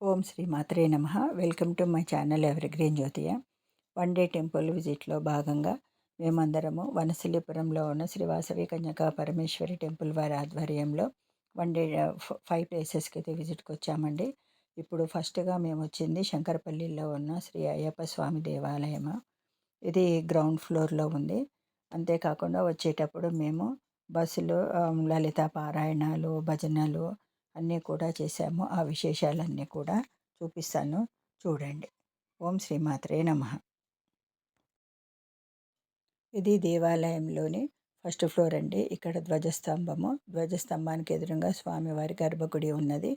ఓం శ్రీ మాత్రే నమః. Welcome to my channel evergreen Jyothiya. One day temple విజిట్లో భాగంగా మేమందరము వనస్థలిపురంలో ఉన్న శ్రీ వాసవి కన్యకా పరమేశ్వరి టెంపుల్ వారి ఆధ్వర్యంలో 1 డే 5 ప్లేసెస్కి అయితే విజిట్కి వచ్చామండి. ఇప్పుడు ఫస్ట్గా మేము వచ్చింది శంకరపల్లిలో ఉన్న శ్రీ అయ్యప్ప స్వామి దేవాలయము. ఇది గ్రౌండ్ ఫ్లోర్లో ఉంది. అంతేకాకుండా వచ్చేటప్పుడు మేము బస్సులో లలిత పారాయణాలు, భజనలు అన్నీ కూడా చేశాము. ఆ విశేషాలన్నీ కూడా చూపిస్తాను, చూడండి. ఓం శ్రీమాత్రే నమః. ఇది దేవాలయంలోని ఫస్ట్ ఫ్లోర్ అండి. ఇక్కడ ధ్వజస్తంభానికి ఎదురుగా స్వామివారి గర్భగుడి ఉన్నది.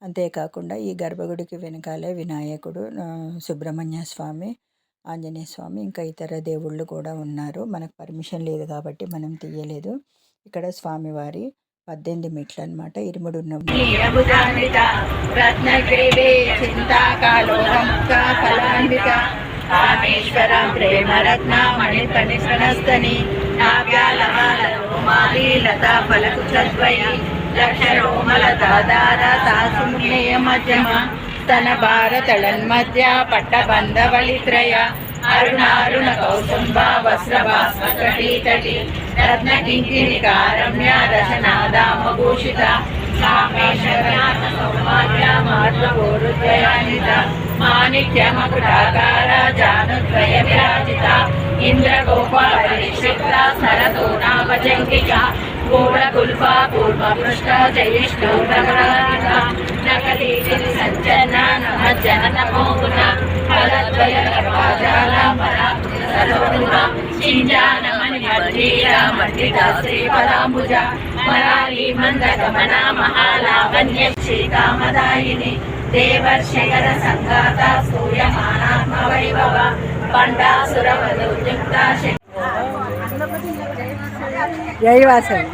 అంతేకాకుండా ఈ గర్భగుడికి వెనకాలే వినాయకుడు, సుబ్రహ్మణ్య స్వామి, ఆంజనేయ స్వామి, ఇంకా ఇతర దేవుళ్ళు కూడా ఉన్నారు. మనకు పర్మిషన్ లేదు కాబట్టి మనం తీయలేదు. ఇక్కడ స్వామివారి 18 మెట్లు అనమాట. ఇరుముడు ఉన్న రామేశ్వరం ప్రేమరత్న మణికణికణస్తని నావ్యాలమాలీ లతా ఫలకు చద్వయి లక్షరోమలతాదార తాసుమేయ మధ్యమ స్తన భారతళన్మధ్య పట్టబంధవళిత్రయ అరుణారుణ కౌసుంబ వస్త్రభాస్మకటీతటి రత్నకింకిణికారమ్య దశనాదామభూషిత కామేశ్వరాత సౌమార్య మార్గోరుద్వయాన్విత మాణిక్యమకుటాకార జానుద్వయ విరాజిత ఇంద్రగోపాలక్షిప్త సరతో నామజంగిక గోళకుల్ప పూర్వపృష్ట జయిష్ఠో రమణానిక నకలీతి సంచన నమజ్జన నమోగుణ పదద్వయ గర్భాజాల పరాకృత సరోరుణ చింజానమణి మధ్యీర మండిత శ్రీపదాంబుజ మరాళీ మందగమన మహాలావణ్య క్షీకామదాయిని దేవర్షిగర సంఘాత స్తూయమానాత్మ వైభవ పండాసురవదుయుక్త జై వాసవి.